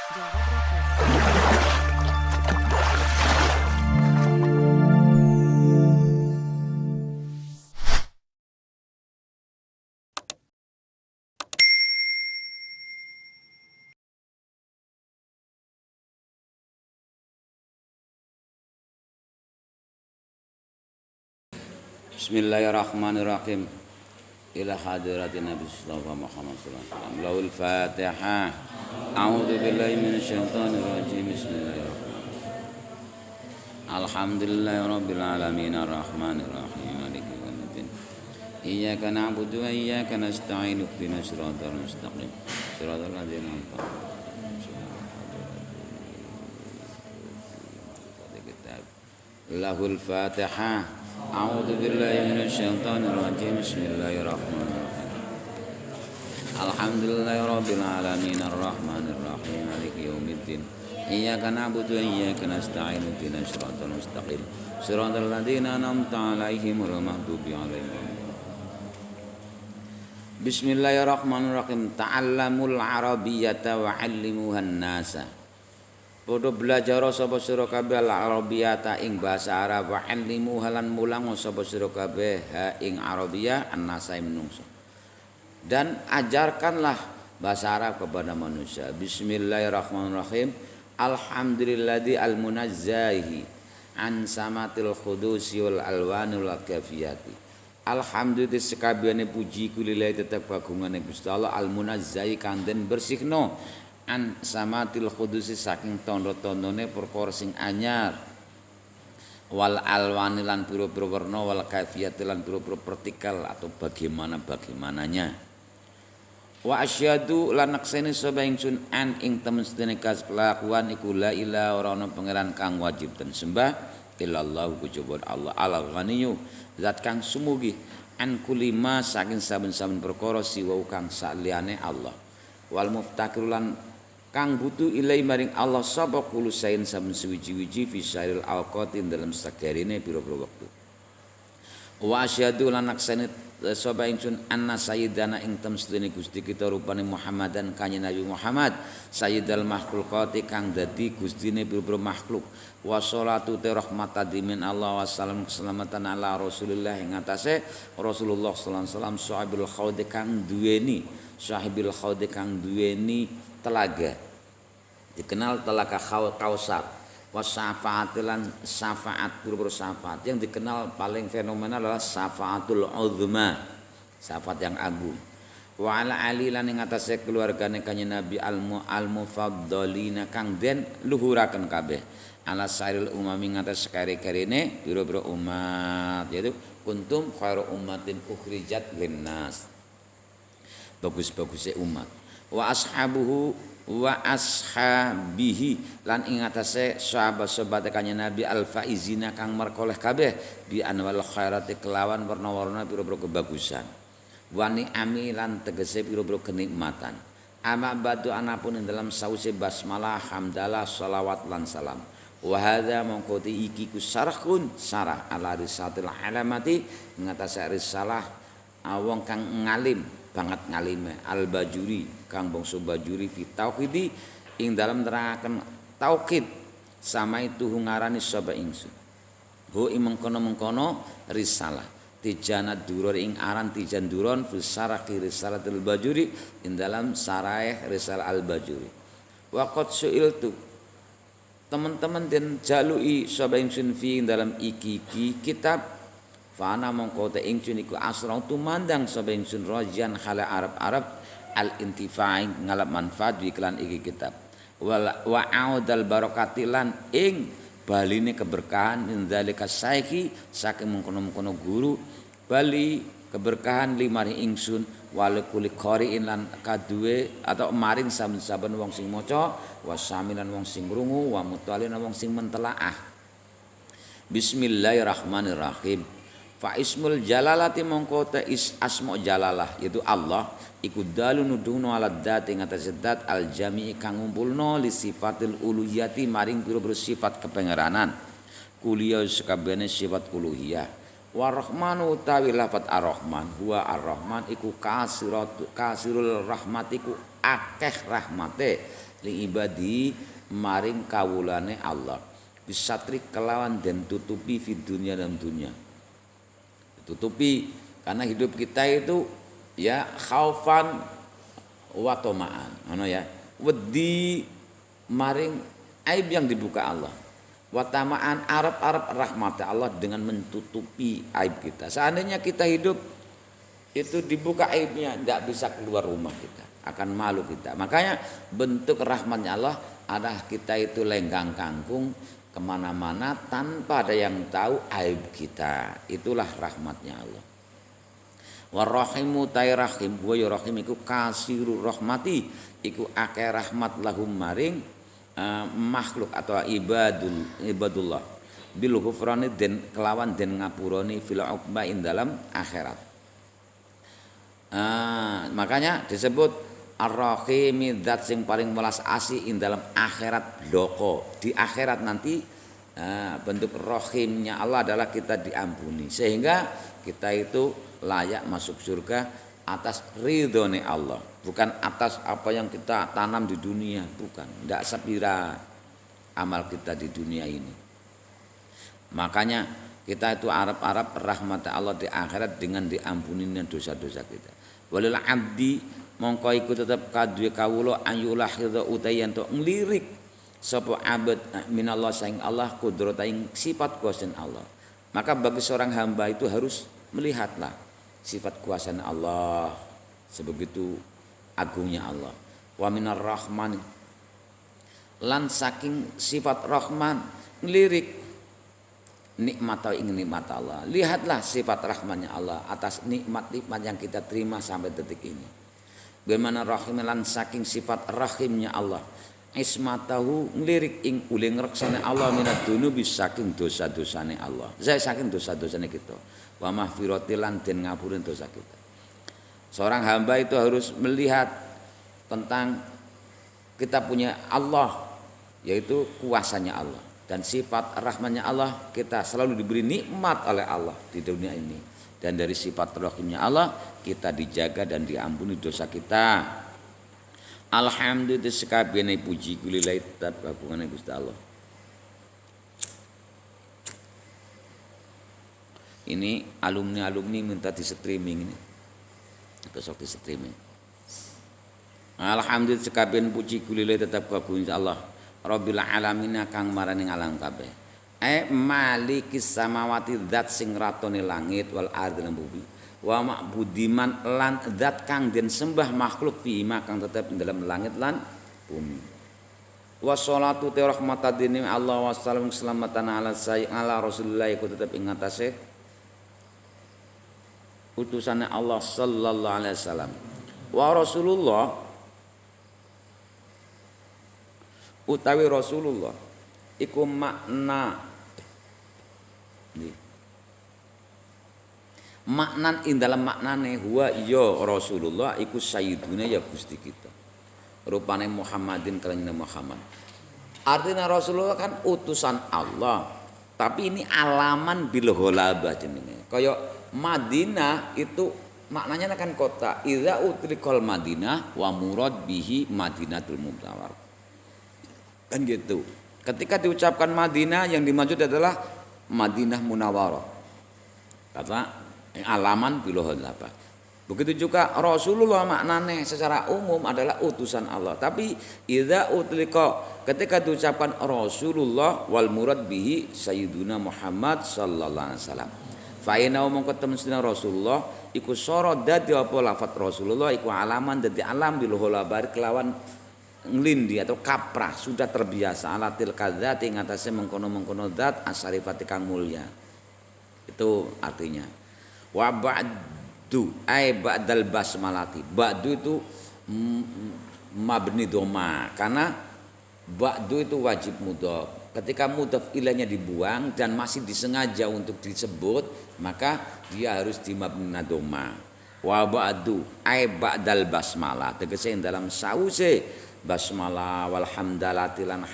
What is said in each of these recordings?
Jawa Broadcast. Bismillahirrahmanirrahim. Ila hadiratin Nabi sallallahu Muhammad sallallahu alaihi wasallam. Laul Fatihah. A'udzu billahi minasyaitonir rajim. Bismillahirrahmanirrahim. Alhamdulillahirabbil alamin arrahmanir rahim maliki yaumiddin. Iyyaka na'budu wa iyyaka nasta'in. Ihdinas siratal mustaqim. Siratal ladzina an'amta 'alaihim. Lahul Fatihah. A'udzu billahi minasyaitonir rajim. Bismillahirrahmanirrahim. Alhamdulillahirabbil alamin arrahmanir rahim maliki yaumiddin. Iyyaka na'budu wa iyyaka nasta'in. Ihdinas siratal mustaqim. Siratal ladzina an'amta 'alaihim ghairil maghdubi 'alaihim. Bismillahirrahmanirrahim. Ta'allamul arabiyyata wa 'allimuhan nasa. Padha belajar sapa sira kabeh al-arabiyata ing basa Arab wa 'allimu halan mulang sapa sira kabeh ha ing arabiyah annasa menungso. Dan ajarkanlah bahasa Arab kepada manusia. Bismillahirrahmanirrahim. Alhamdulilladzi al-munazzahi an samatil khudusi wal alwanil kafiyati. Alhamdulillah sekabehane puji kulillahi tetep kagungane Gusti Allah al-munazzahi kang den bersihno an samatil khudusi saking tondo-tondone perkara sing anyar wal alwani lan pira-pira werna wal kafiyati lan pira-pira vertikal atau bagaimananya wa asyhadu lan nakseni sapa ingsun an ing temen sedene kelakuan iku la ilaha ora ana pangeran kang wajib den sembah illallah kejaba Allah al ghaniyyu zat kang sumugi an kulima saking saben-saben perkara siwa kang saliyane Allah wal muftakir lan kang butuh ilai maring Allah sapa kulo saen saben suwiji-wiji fi syairil awqatin dalam sakarine pira-pira wektu. Wa asyhadu lan naksani sapa ingsun anna sayyidana ing temstune Gusti kita rupane Muhammadan kanjeng Nabi Muhammad sayyidal makhluqati kang dadi gustine pira-pira makhluk. Wa sholatu rahmatan Allah wa salam keselamatan ala Rasulillah ing atase Rasulullah sallallahu alaihi wasallam sahibil khaudi kang duweni telaga dikenal telaga Kausar wasyafaatilan syafaat pura syafaat yang dikenal paling fenomenal adalah syafaatul uzma syafaat yang agung wa ala ali lan ing atase keluargane kanjeng Nabi al-mufaddalina kang den luhuraken kabeh ala sairil umami ngatas kare-karene pira-pira umat yaitu kuntum khairu ummatin ukhrijat linnas bagus-bagusnya umat wa ashabuhu wa ashabihi lan ing atase sahabat-sahabat kanjeng Nabi al-faizina kang merkoleh kabeh bi anwal khairati kelawan warna-warna pira-pira kebagusan wa ni'ami lan tegese pira-pira kenikmatan ama badu anapun ing dalam sause basmalah hamdalah shalawat lan salam wa hadza mongko iki ku sarahun sarah ala risalatil alamati ing atase risalah wong kang ngalim banget ngalime al-Bajuri kang bangsa Bajuri fi tauhidi ing dalam nerangaken tauhid sama itu ngarani sapa ingsun hu mengkono-mengkono risalah tijana durur ing aran tijan duron fi saraqi risalatul Bajuri ing dalam saraih risalah al-Bajuri wa qad su'iltu teman-teman den jalui sapa ingsun fi ing dalam iki kitab fana mongko te ingsun iku asrau tumandang sapa ingsun rajan khala Arab al-intifa'i ngalap manfaat iklan iki kitab wa audal barakati lan ing baline keberkahan min zalika saiki saking mengkono-mengkono guru bali keberkahan limari ingsun wali kuli qari'in lan kaduwe atau maring saben-saben wong sing maca wa samilan wong sing krungu wa mutalin wong sing mentelaah Bismillahirrahmanirrahim. Fa ismul jalalati mongko ta asma jalalah yaitu Allah iku dalu nuduno ala dzat ing atase zat al jami' kang ngumpulno li sifatil uluhiyati maring pira-pira sifat kepengeranan kuliya sakabehane sifat uluhiyah wa rahmanu utawi lafat ar-rahman huwa ar-rahman iku kasirul rahmatiku akeh rahmate li ibadi maring kawulane Allah bisatri kelawan den tutupi di dunia dan dunia. Tutupi karena hidup kita itu ya khaufan wa tamaan ngono ya, wedi maring aib yang dibuka Allah, wa tamaan arep-arep rahmat Allah dengan menutupi aib kita. Seandainya kita hidup itu dibuka aibnya, tidak bisa keluar rumah kita, akan malu kita. Makanya bentuk rahmatnya Allah adalah kita itu lenggang kangkung kemana-mana tanpa ada yang tahu aib kita. Itulah rahmatnya Allah. Warahimu tay rahim wa rahim iku kasiru rahmati iku akeh rahmat lahum maring makhluk atau ibadullah bil ghufrani den kelawan den ngapuroni fil uqba in dalam akhirat. Makanya disebut ar-rahimi zat sing paling welas asih in dalam akhirat bloko. Di akhirat nanti bentuk rahimnya Allah adalah kita diampuni sehingga kita itu layak masuk surga atas ridhone Allah, bukan atas apa yang kita tanam di dunia, bukan. Tidak sepira amal kita di dunia ini. Makanya kita itu arep-arep rahmat Allah di akhirat dengan diampuninya dosa-dosa kita. Walil abdi mongko iku tetep kaduwe kawula ayulah khidha utayan to nglirik sapa abad minallah saing Allah kudratain sifat kuasa Allah. Maka bagi seorang hamba itu harus melihatlah sifat kuasa Allah sebegitu agungnya Allah. Wa minar rahman lan saking sifat rahman ngelirik nikmat atau ingin nikmat Allah. Lihatlah sifat rahmannya Allah atas nikmat-nikmat yang kita terima sampai detik ini. Bagaimana rahim lan saking sifat rahimnya Allah. Ismatahu ngelirik ing uling reksane Allah minad dunubi saking dosa-dosane Allah. Saya saking dosa-dosane kita. Wa mahfiratilan den ngapurin dosa kita. Seorang hamba itu harus melihat tentang kita punya Allah, yaitu kuasanya Allah dan sifat rahmannya Allah. Kita selalu diberi nikmat oleh Allah di dunia ini, dan dari sifat rahimnya Allah kita dijaga dan diampuni dosa kita. Alhamdulillah sekabehane puji kulillahi tetap kagungane Gusti Allah. Ini alumni minta di streaming ini. Besok di streaming. Alhamdulillah sekabehane puji kulillahi tetap kagungane Allah. Rabbil alamin kang marani alam kabeh. Malikis samawati zat sing ratone langit wal ardi lan bumi. Wa ma'budiman lan zat kang den sembah makhluk fi kang tetep dalam langit lan bumi. Wassalatu te rahmatadini Allah wassalam keselamatan ala Rasulullah iku tetep ing atase utusane Allah sallallahu alaihi wasallam. Wa Rasulullah utawi Rasulullah iku makna maknan ing dalam maknane huwa ya Rasulullah iku sayyiduna ya Gusti kita. Rupane Muhammadin kalane Muhammad. Artinya Rasulullah kan utusan Allah, tapi ini alaman bil ghalabah jenenge. Kaya Madinah itu maknanya kan kota. Idza utrikal Madinah wa murad bihi Madinatul Munawwarah. Kan gitu. Ketika diucapkan Madinah yang dimaksud adalah Madinah Munawwarah. Karena alaman bil ghalabah. Begitu juga Rasulullah maknanya secara umum adalah utusan Allah. Tapi idza utlika ketika diucapkan Rasulullah wal murad bihi sayyiduna Muhammad sallallahu alaihi wasallam. Fa inna mongko temene Rasulullah iku sora dadi apa lafaz Rasulullah iku alaman dadi alam bil ghalabah kelawan nglindi atau kaprah sudah terbiasa alatil kadzati ing atase mengkono-mengkono zat asarifati kang mulya. Itu artinya. Wa ba'du ay ba'dal basmalati. Ba'du itu mabni doma karena ba'du itu wajib mudhaf. Ketika mudhaf ilahnya dibuang dan masih disengaja untuk disebut, maka dia harus di mabni doma. Wa ba'du ay ba'dal basmalah. Tegese dalam sause basmalah walhamdalati lan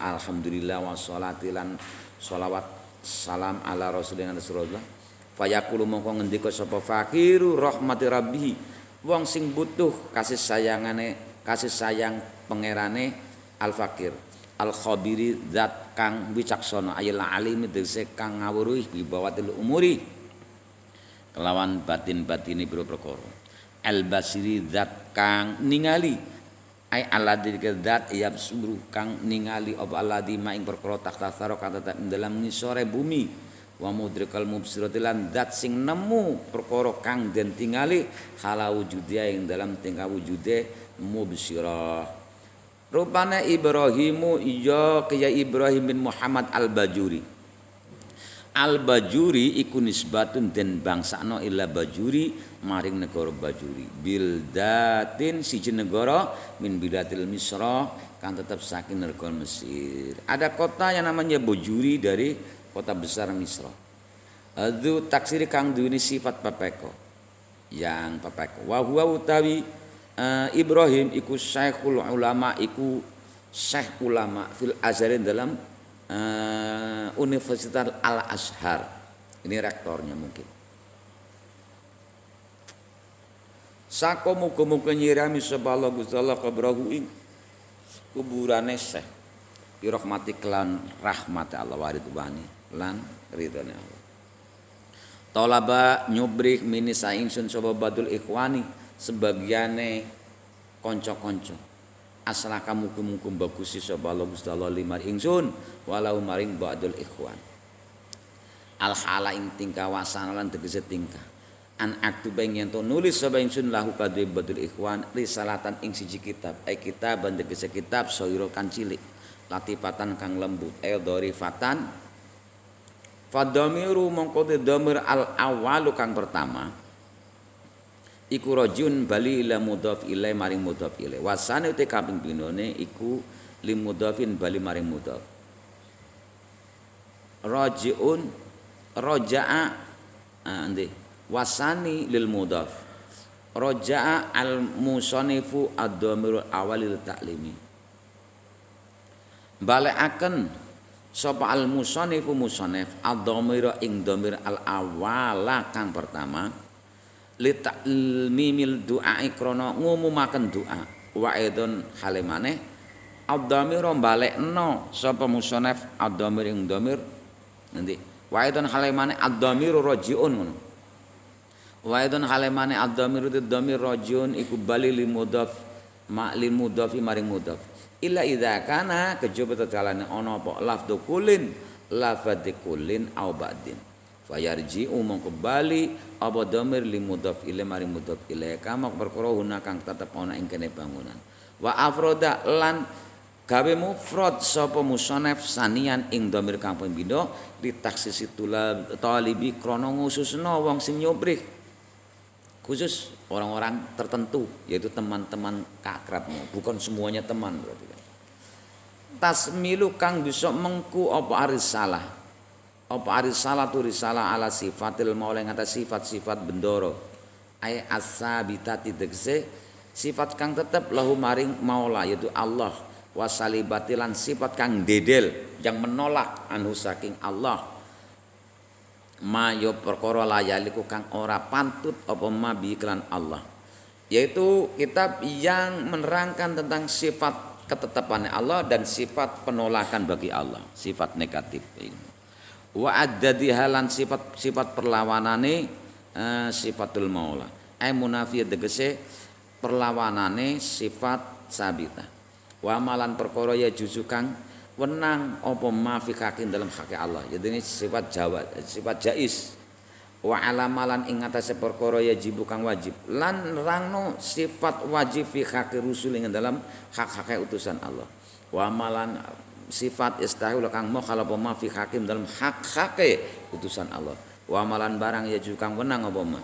alhamdulillah wassalati lan sholawat salam ala rasulina rasulullah. Fayaqulu mongko ngendika sapa fakiru rahmati rabbih wong sing butuh kasih sayangane kasih sayang pangerane al-fakir al-khabiri zat kang wicaksana ayil alimi tegese kang ngawruhi bi bawatil umuri kelawan batin-batine pira perkara al-basiri zat kang ningali ai alladzi zat yabsuru kang ningali apa alladzi ma ing perkara takhtasara kang tetep dalam ngisore bumi wa mudrikal mubsirati lan zat sing nemu perkara kang den tingali hala wujude ing dalam tingkah wujude mubsirah. Rupane Ibrahimu iya kaya Ibrahim bin Muhammad al-Bajuri. Al-Bajuri iku nisbatun den bangsakno ila Bajuri maring negara Bajuri. Bildatin siji negara min bidatil Misra kan tetap saking negara Mesir. Ada kota yang namanya Bajuri dari kota besar Misra. Adu taksiri kang duweni sifat pepeko. Yang pepeko. Wa huwa utawi Ibrahim iku syekhul ulama iku syekh ulama fil Azharin dalam Universitas Al Azhar. Ini rektornya mungkin. Sako muga-muga nyirami sapa Allah Gusti Allah kabrahu ing kuburane syekh bi rahmati lan rahmat Allah waridwani lan ridhone Allah. Talaba nyubrih mini saingsun sapa badul ikhwani sebagiane kanca-kanca aslaka muga-muga bagusi sapa Allah Gusti Allah limar ingsun walau maring ba'dul ikhwan al hala ing tingkah wasana lan tegese tingkah an aktuba ing ento nulis sapa ingsun lahu kadhe ba'dul ikhwan risalatan ing siji kitab kitab tegese kitab sayura kan cilik latifatan kang lembut dorifatan fadhamiru mongko dhamir al awalu kang pertama iku rajun bali ila mudhaf ilai maring mudhaf ilai wasane te kaping pinone iku lim mudhafin bali maring mudhaf rajiun raja'a ande wasani lil mudhaf raja'a al musanifu ad-dhamirul awalil ta'limi balekaken sapa al musanifu musannif ad-dhamira ing dhamir al awala kang pertama li ta'mimil du'a krana ngumumaken doa wa aidon halimane ad-dhamir balekno sapa musannif ad-dhamir ing dhamir nanti wa aidon halimane ad-dhamir rajiun ngono wa aidon halimane ad-dhamir ad-dhamir rajiun iku bali li mudhaf ma li mudhafi maring mudhaf illa idza kana kejaba tetalane ana apa lafdhu kullin lafadhi kullin au ba'din fayarji'u mongko bali apa dhamir li mudhaf ilai maring mudhaf ilai kama perkara huna kang tetep ana ing kene bangunan wa afroda lan gawe mufrad sapa musannaf sanian ing dhamir kang pindho ditaksisi talibi krana ngususna wong sing nyobrih khusus orang-orang tertentu yaitu teman-teman akrabmu bukan semuanya teman berarti kan tasmilu kang bisa mengku apa arisalah apa arisalah tu risalah ala sifatil maula ing atas sifat-sifat bendoro ay as-sabitati tegese sifat kang tetep lahu maring maula yaitu Allah wasalibatilan sifat kang dedel yang menolak anu saking Allah ma yo perkara layaliku kang ora pantut apa ma bi iklan Allah yaitu kitab yang menerangkan tentang sifat ketetapannya Allah dan sifat penolakan bagi Allah sifat negatif ini wa addadi halan sifat perlawanane sifatul maula ay munafiyat tegese perlawanane sifat sabita wa malan perkara ya juzu kang wenang apa ma fi hakin dalam hak Allah jadi ini sifat jawab sifat jais wa alamalan ing atase perkara ya jibu kang wajib lan rangno sifat wajib fi hak rusul ing dalam hak-hak utusan Allah wa malan sifat istahil kang mukhalaf ma fi hakim dalam hak-hak utusan Allah wa amalan barang ya juga kang wenang apa ma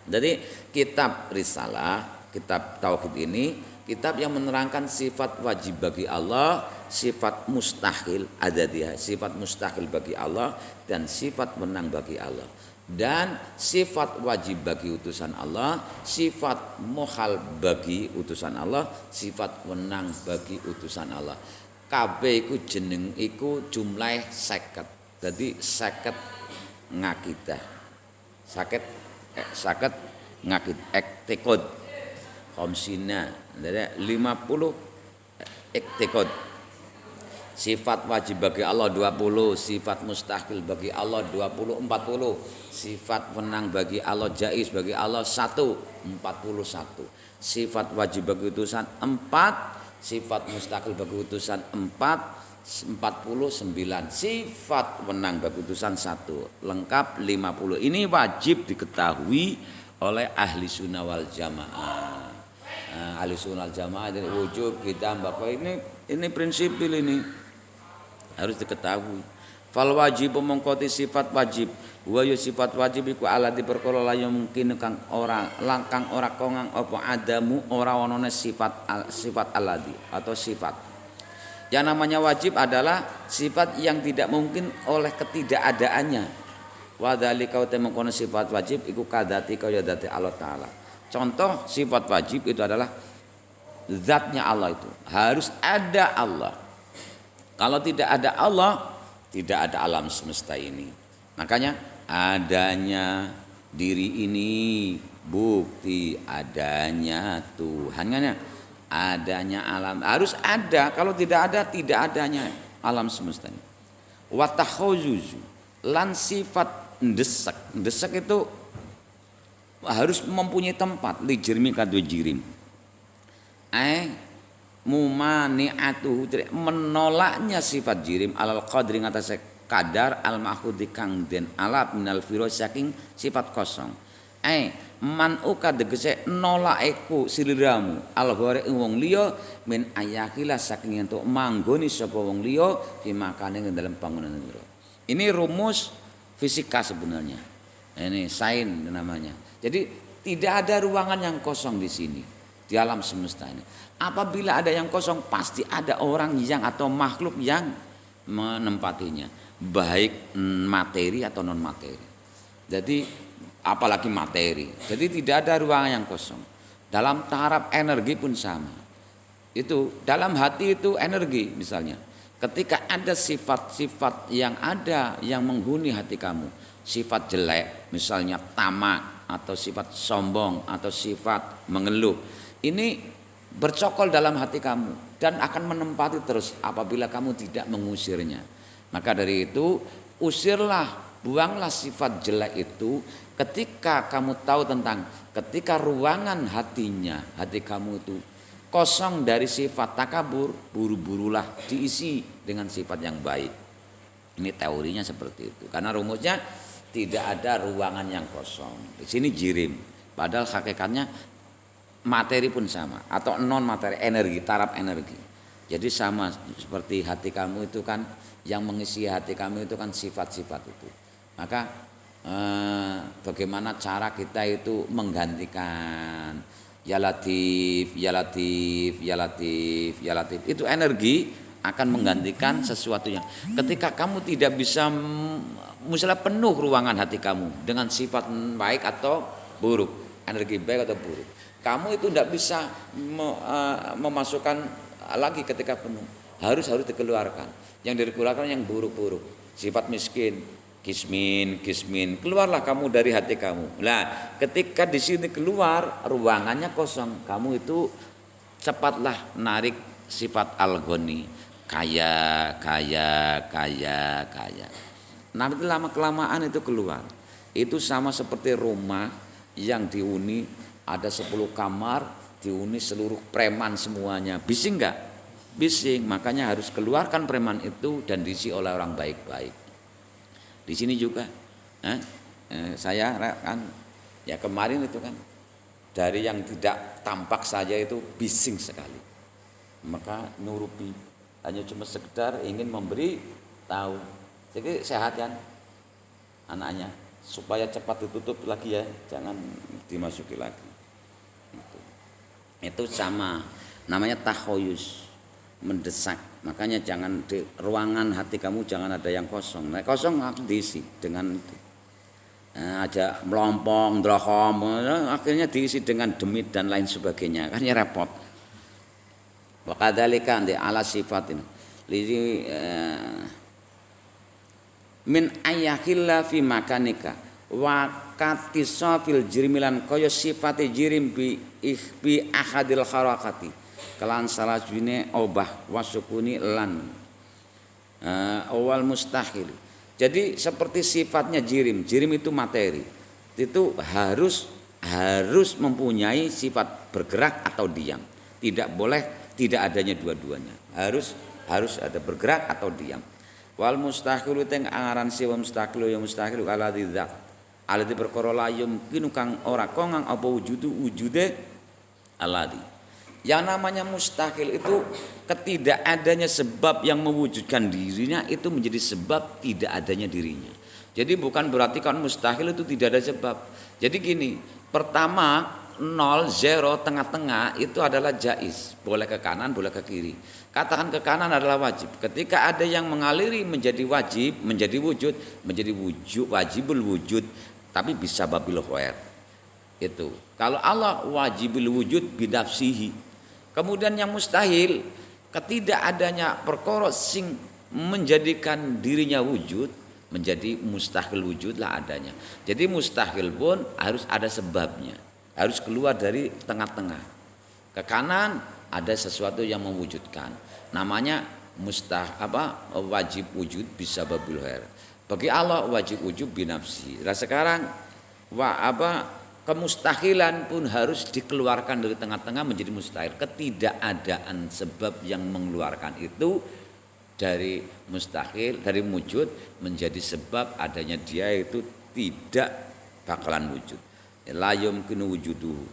jadi kitab risalah kitab tauhid ini kitab yang menerangkan sifat wajib bagi Allah sifat mustahil ada dia sifat mustahil bagi Allah dan sifat menang bagi Allah dan sifat wajib bagi utusan Allah sifat muhal bagi utusan Allah sifat menang bagi utusan Allah kabeh iku jeneng iku jumlah 50 jadi 50 ngakidah 50 ngakid ektikod khamsina, dari 50 iktikad. Sifat wajib bagi Allah 20, sifat mustahil bagi Allah 20, 40. Sifat menang bagi Allah, jaiz bagi Allah 1, 41. Sifat wajib bagi utusan 4, sifat mustahil bagi utusan 4, 49. Sifat menang bagi utusan 1, lengkap 50. Ini wajib diketahui oleh ahli sunnah wal jamaah. Ahli sunnah wal jamaah dari wujud kita bapak ini prinsip ini harus diketahui. Fal wajib mengkoti sifat wajib. Wa ya sifat wajib iku ala diperkara la mungkin kang ora langkang ora kongang apa adamu ora onone sifat aladi atau sifat. Yang namanya wajib adalah sifat yang tidak mungkin oleh ketidakadaannya. Wa dzalika mengkono sifat wajib iku kadati kaya dati Allah taala. Contoh sifat wajib itu adalah zatnya Allah, itu harus ada Allah. Kalau tidak ada Allah, tidak ada alam semesta ini. Makanya adanya diri ini bukti adanya Tuhan. Adanya alam harus ada. Kalau tidak ada, tidak adanya alam semesta ini. Wa takhayyuzu lan sifat ndesak. Ndesak itu harus mempunyai tempat. Li jirmi kadu jirim. Mumani'atuhu, menolaknya sifat jirim alal qadri ngatasé kadar al mahudi kang den alap minal firoz saking sifat kosong. Man uka tegese nolaiku siliramu al ghore wong liya min ayakila saking entuk manggoni sapa wong liya di makane ing dalem bangunan itu. Ini rumus fisika sebenarnya. Ini sains namanya. Jadi tidak ada ruangan yang kosong di sini di alam semesta ini. Apabila ada yang kosong pasti ada orang yang atau makhluk yang menempatinya, baik materi atau non materi. Jadi apalagi materi. Jadi tidak ada ruangan yang kosong. Dalam taraf energi pun sama. Itu dalam hati itu energi misalnya. Ketika ada sifat-sifat yang ada yang menghuni hati kamu, sifat jelek, misalnya tamak atau sifat sombong atau sifat mengeluh, ini bercokol dalam hati kamu dan akan menempati terus apabila kamu tidak mengusirnya. Maka dari itu usirlah, buanglah sifat jelek itu ketika kamu tahu tentang ketika ruangan hatinya, hati kamu itu kosong dari sifat takabur, buru-burulah diisi dengan sifat yang baik. Ini teorinya seperti itu. Karena rumusnya tidak ada ruangan yang kosong. Di sini jirim. Padahal hakikatnya materi pun sama atau non materi, energi, taraf energi. Jadi sama seperti hati kamu itu kan, yang mengisi hati kamu itu kan sifat-sifat itu. Maka bagaimana cara kita itu menggantikan ya latif, ya latif, ya latif, ya latif. Itu energi akan menggantikan sesuatu yang ketika kamu tidak bisa misalnya penuh ruangan hati kamu dengan sifat baik atau buruk, energi baik atau buruk, kamu itu tidak bisa memasukkan lagi ketika penuh. Harus dikeluarkan. Yang dikeluarkan yang buruk-buruk. Sifat miskin, kismin, keluarlah kamu dari hati kamu. Nah, ketika di sini keluar ruangannya kosong, kamu itu cepatlah narik sifat al-ghani, kaya. Nanti lama kelamaan itu keluar. Itu sama seperti rumah yang dihuni ada 10 kamar, dihuni seluruh preman semuanya. Bising enggak? Bising. Makanya harus keluarkan preman itu dan diisi oleh orang baik-baik. Di sini juga saya kan ya kemarin itu kan dari yang tidak tampak saja itu bising sekali. Maka nurupi hanya cuma sekedar ingin memberi tahu. Jadi sehat kan anaknya supaya cepat ditutup lagi ya, jangan dimasuki lagi. Itu sama namanya takhoyus, mendesak. Makanya jangan di ruangan hati kamu jangan ada yang kosong. Nah, kosong harus diisi dengan itu. Aja melompong, drohom, akhirnya diisi dengan demit dan lain sebagainya. Kan ya repot. Wa kadzalika di ala sifatin. Min ayakhilla fi makanika wa katisafil jirmilan kaya sifate jirim bi ahadil harakati kelan salah jine obah wasukuni lan awal mustahil. Jadi seperti sifatnya jirim itu materi. Itu harus mempunyai sifat bergerak atau diam. Tidak boleh tidak adanya dua-duanya. Harus ada bergerak atau diam. Wal mustahilu teng angaran siwa mustahilu ya mustahilu ala dzat. Ala di perkara la yumkinu kang ora kongang apa wujude aladi. Yang namanya mustahil itu ketidakadanya sebab yang mewujudkan dirinya itu menjadi sebab tidak adanya dirinya. Jadi bukan berarti kan mustahil itu tidak ada sebab. Jadi gini, pertama 0, 0, tengah-tengah itu adalah jaiz. Boleh ke kanan, boleh ke kiri. Katakan ke kanan adalah wajib. Ketika ada yang mengaliri menjadi wajib, menjadi wajibul wujud. Tapi bisa babil khair. Itu. Kalau Allah wajibul wujud binafsihi. Kemudian yang mustahil, ketidakadanya perkara sing menjadikan dirinya wujud, menjadi mustahil wujudlah adanya. Jadi mustahil pun harus ada sebabnya, harus keluar dari tengah-tengah. Ke kanan ada sesuatu yang mewujudkan. Namanya wajib wujud bisa babul khair. Bagi Allah wajib wujud binafsi. Nah sekarang kemustahilan pun harus dikeluarkan dari tengah-tengah menjadi mustahil. Ketidakadaan sebab yang mengeluarkan itu dari mustahil, dari wujud menjadi sebab adanya dia itu tidak bakalan wujud. La yumkinu wujuduhu.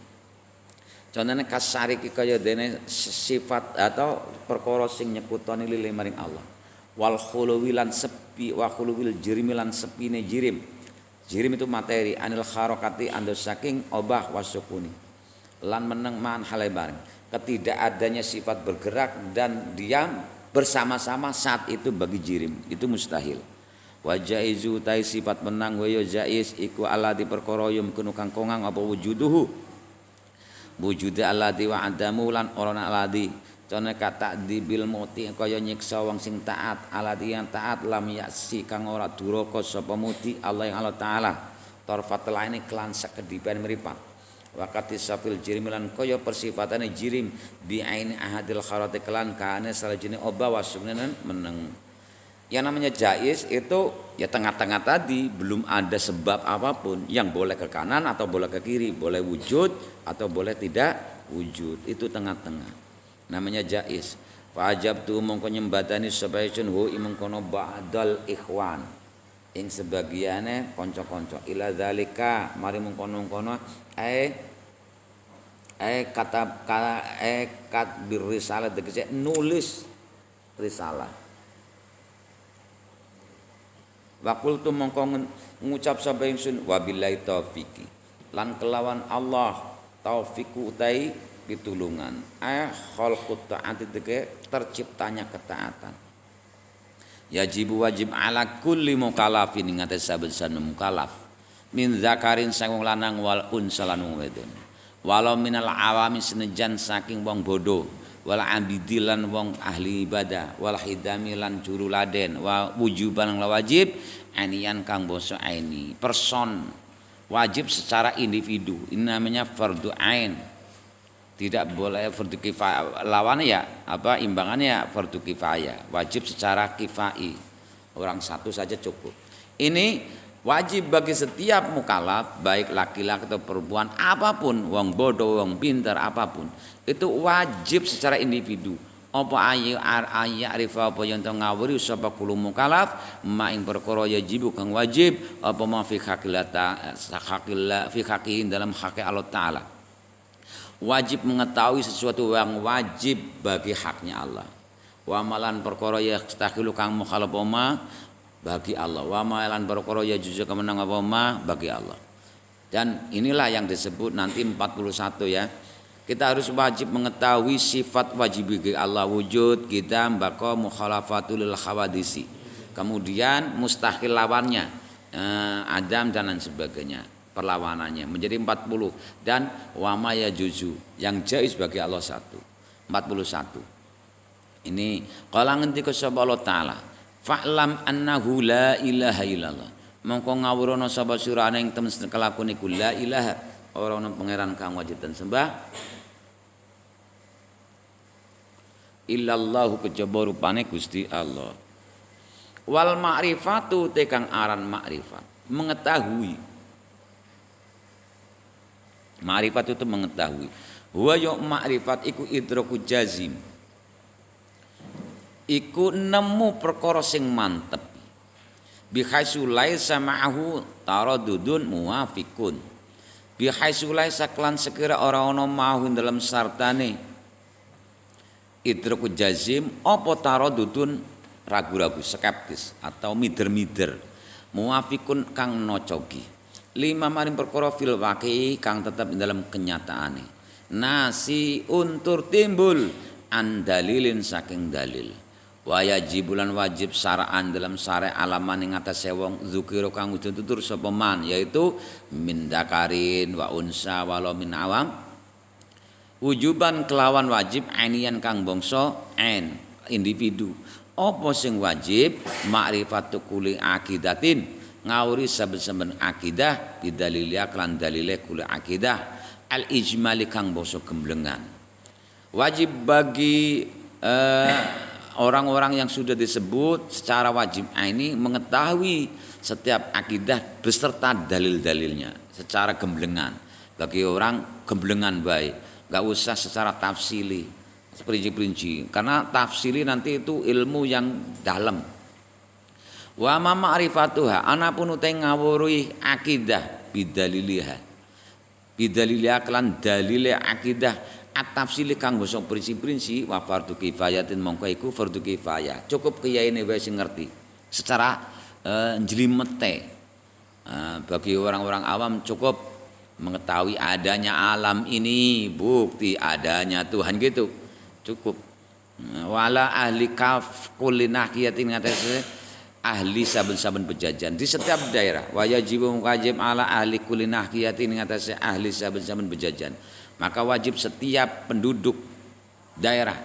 Contohnya kasariki kaya dene sifat atau perkara sing nyekutoni lile maring Allah. Wal khuluwi lan sepi wa khuluwil jirmi lan sepine jirim. Jirim itu materi anil kharokati ando saking obah wasukuni lan meneng man halai bareng. Ketidakadanya sifat bergerak dan diam bersama-sama saat itu bagi jirim itu mustahil. Wa jaizu tai sifat menang wa ya jaiz iku alladzi perkara yumkinu kang kongang apa wujuduhu. Wujude alladzi wa adamu lan orana alladzi. Contoh kata di bil muti kaya nyiksa wong sing taat alladzi yang taat lam yasi kang ora duraka sapa muti Allah yang Allah taala. Tarfatul aini kelan sakedipan meripat. Wakati safil jirim lan kaya persifatane jirim bi aini ahadil kharati kelan kaane salajene oba wasumnen meneng. Yang namanya jaiz itu ya tengah-tengah tadi, belum ada sebab apapun yang boleh ke kanan atau boleh ke kiri, boleh wujud atau boleh tidak wujud. Itu tengah-tengah. Namanya jaiz. Fa ajabtu mongko nyembadani sabaicun hu imengkono ba'dal ikhwan. Ing sebagiane kanca-kanca ila zalika mari mengkono-kono kat bir risalah tegese nulis risalah. Wa qultu mongko ngucap sapa ingsun wabillahi taufiqi lan kelawan Allah taufiku utai pitulungan khalqut taati terciptanya ketaatan. Yajibu wajib ala kulli mukallafin ing atas saben-saben mukallaf min zakarin sang wong lanang wal unsa lan wong wedon walau minal awami senajan saking wong bodoh wal abidi lan wong ahli ibadah wal hidami lan juru laden wa wujuban lan wajib anian kang basa aini person wajib secara individu ini namanya fardhu ain. Tidak boleh fardhu kifayah lawannya ya imbangannya ya fardhu kifayah wajib secara kifai orang satu saja cukup. Ini wajib bagi setiap mukallaf baik laki-laki atau perempuan apapun wong bodoh wong pintar apapun itu wajib secara individu apa arifa apa yang ngawuri sapa kulo mukallaf ma ing perkara yajibu kang wajib apa ma fi haqqillah dalam hak Allah taala. Wajib mengetahui sesuatu yang wajib bagi haknya Allah. Wa malan perkara ya stahilu kang mukhalaf ma bagi Allah. Wa malan perkara ya juzu kemenang apa ma bagi Allah. Dan inilah yang disebut nanti 41 ya. Kita harus wajib mengetahui sifat wajib bagi Allah wujud kita mbaka mukhalafatul khawadisi. Kemudian mustahil lawannya adam dan lain sebagainya. Perlawanannya menjadi 40 dan wama ya juzu yang jaiz bagi Allah 1 41. Ini qala ngendika sapa Allah taala fa'lam annahu la ilaha illallah mongko ngawurono sapa sira ing temen kelakon iku la ilaha ora ana pangeran kang wajib den sembah illallahu kejaba rupane Gusti Allah. Wal ma'rifatu te kang aran makrifat, mengetahui. Ma'rifat itu mengetahui. Wa ya makrifat iku idraku jazim. Iku nemu perkara sing mantep. Bi haitsu laisa ma'ahu taraddudun muwafiqun. Bi haitsu laisa klan sekira ora ana ma'ahu dalam sartane idraku jazim apa taraddudun ragu-ragu skeptis atau mider-mider muwafiqun kang nocogi lima maring perkara fil waqi kang tetep dalam kenyataane nasi untur timbul an dalilin saking dalil wa yajibulan wajib syara'an dalam syara' alaman ing atase wong zukira kang wujud tutur sapa man yaitu min dakarin wa unsa wala min awam wujuban kelawan wajib ainian kang bangsa en individu apa sing wajib makrifatu kuli akidatin ngawuri saben-saben akidah bidalilia kelan dalile kuli akidah al ijmali kang basa gemblengan wajib bagi orang-orang yang sudah disebut secara wajib ini mengetahui setiap akidah beserta dalil-dalilnya secara gemblengan bagi orang gemblengan baik enggak usah secara tafsili perinci-perinci karena tafsili nanti itu ilmu yang dalam. Wa ma ma'rifatuha anapun utai ngawuri akidah bidaliliha. Bidaliliha kelan dalile akidah at-tafsili kang basa perinci-perinci wa fardhu kifayatin mongko iku fardhu kifayah. Cukup kiyaine wae sing ngerti. Secara njlimete. Bagi orang-orang awam cukup mengetahui adanya alam ini bukti adanya Tuhan gitu. Cukup wala ahli kaf kulinahiyatin ngatasi ahli saben-saben pejajan di setiap daerah wa yajibu wajib ala ahli kulinahiyatin ngatasi ahli saben-saben pejajan maka wajib setiap penduduk daerah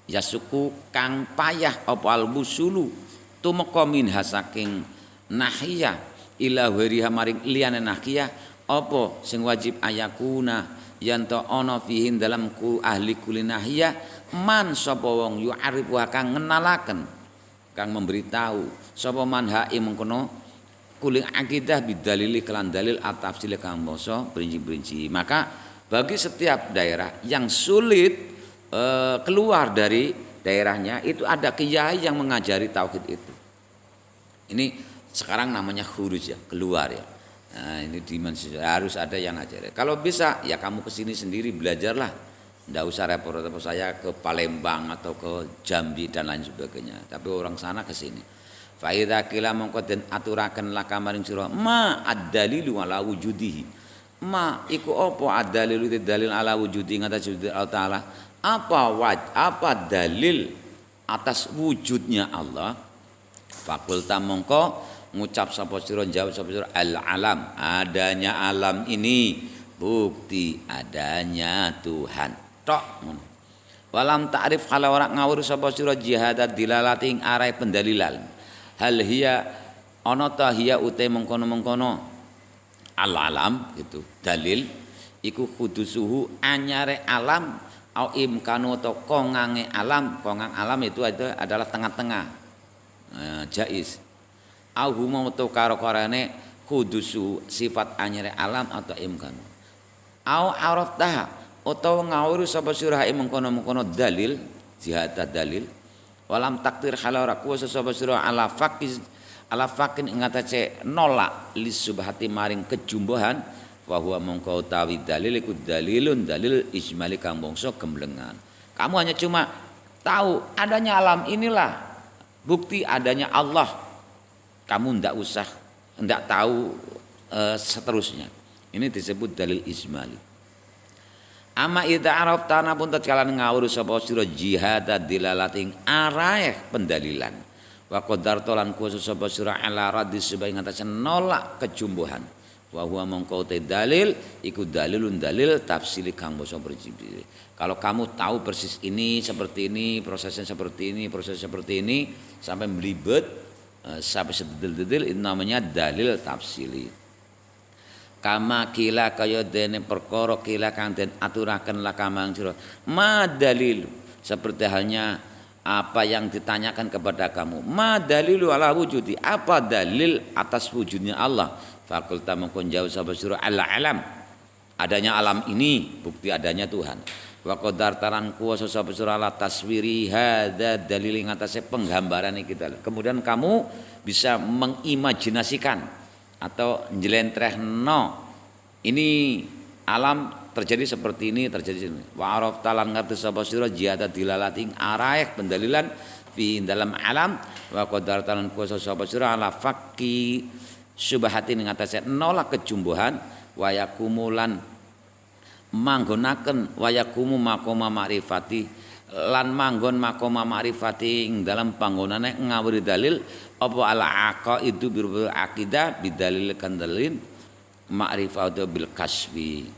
ya suku kang payah apa albusulu tumeka minha saking nahiyah ila wariha maring liyane nahiyah apa sing wajib ayakuna yanto ana fihin dalam ku ahli kulinahiyah man sapa wong yu'arifu kang ngenalaken kang memberitahu sapa man ha'i mengkono kuling akidah bidalili kelan dalil at-tafsil kang basa perinci-perinci maka bagi setiap daerah yang sulit keluar dari daerahnya itu ada kiai yang mengajari tauhid itu ini sekarang namanya khuruj ya keluar ya. Nah ini dimensi harus ada yang ngajarin. Kalau bisa ya kamu kesini sendiri belajarlah. Nggak usah repot-repot saya ke Palembang atau ke Jambi dan lain sebagainya. Tapi orang sana kesini. Fa idza qila mongko den aturaken laka maring sira ma ad-dalilu ala wujudihi. Ma iku apa ad-dalilu dalil ala wujudi ngatas wujud Allah taala. Apa dalil atas wujudnya Allah? Fakulta mongko ngucap sapa sira jawab sapa sira al alam adanya alam ini bukti adanya Tuhan tok ngono walam ta'rif kalau ora ngawur sapa sira jihadat dilalati ing arai pendalilan hal hiya ana ta hiya uta mengkono-mengkono al alam gitu dalil iku kudusuhu anyare alam au imkanu to kongange alam kongang alam itu adalah tengah-tengah jaiz au huma to karo-karane kudusu sifat anyere alam atau imkan au araftah utawa ngawur sapa sira mengkono-mengkono dalil jihad dalil walam takdir halara kuwasa sapa sira ala fakin ing atase nolak lisubhati maring kejumbuhan wa huwa mongko utawi dalil iku dalilun dalil ijmali kang bangsa gemblengan kamu hanya cuma tahu adanya alam inilah bukti adanya Allah kamu ndak tahu seterusnya. Ini disebut dalil ijmali. Ama idza araftana pun tatkala ngawur sapa sira jihad dilalating araeh pendalilan. Wa qadartu lan khusus sapa sira ala raddi sebagai ngatasé nolak kejumbuhan. Wa huwa mongko dalil iku dalilun dalil tafsili kang basa berjibil. Kalau kamu tahu persis ini seperti ini, prosesnya seperti ini, proses seperti ini sampai melibet sampai sedetail itu namanya dalil tafsili. Kama kila kaya dene perkara kila kang den aturaken lakamang sira ma dalil seperti halnya apa yang ditanyakan kepada kamu ma dalilu ala wujudi apa dalil atas wujudnya Allah fakulta mengkon jauh sapa sira ala alam adanya alam ini bukti adanya Tuhan wa qadar taran kuwasa sapa sira ala taswiri hadza dalil ing atase penggambaran kita kemudian kamu bisa mengimajinasikan atau njelentrehno ini alam terjadi seperti ini terjadi ini wa araf talan ngerti sapa sira jihad dilalating araih pendalilan fi dalam alam wa qadar talan kuasa sapa sira ala fakki subhatin ing atase nolak kejumbuhan wa yakumulan manggonaken wa yakumu maqama ma'rifati lan manggon maqama ma'rifati ing dalam panggonane ngawuri dalil apa ala aqaidu bil aqidah bidalil kandalin ma'rifatu bil kasbi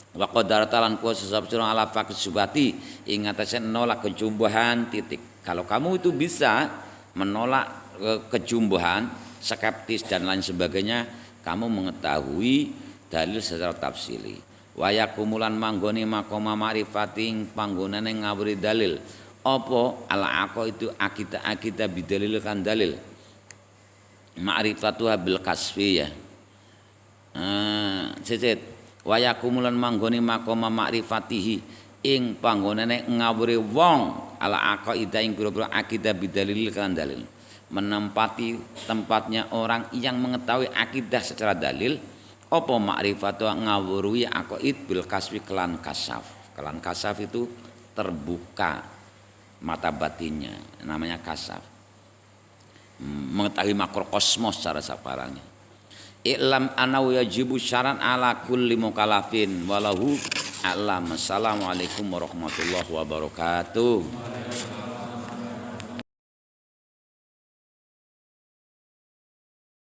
wa qadar talan kuasa sabsura ala faqih subati ing atase nolak kejumbuhan titik kalau kamu itu bisa menolak kejumbuhan skeptis dan lain sebagainya kamu mengetahui dalil secara tafsili wa yakumulan manggoni maqama ma'rifati ing panggonane ngawuri dalil apa ala aqo itu akidah bidalil kan dalil ma'rifatuha bil kasfi ya cecet wa yakumulan manggoni maqama ma'rifatihi ing panggonane ngawuri wong ala aqo ing pira-pira akidah bidalil kan dalil menempati tempatnya orang yang mengetahui akidah secara dalil apa ma'rifatu ngawuri aqaid bil kasfi kelan kasaf itu terbuka mata batinnya namanya kasaf mengetahui makrokosmos secara saparangnya i'lam anau yajibu syaran ala kulli mukallafin walahu a'lam. Assalamualaikum warahmatullahi wabarakatuh.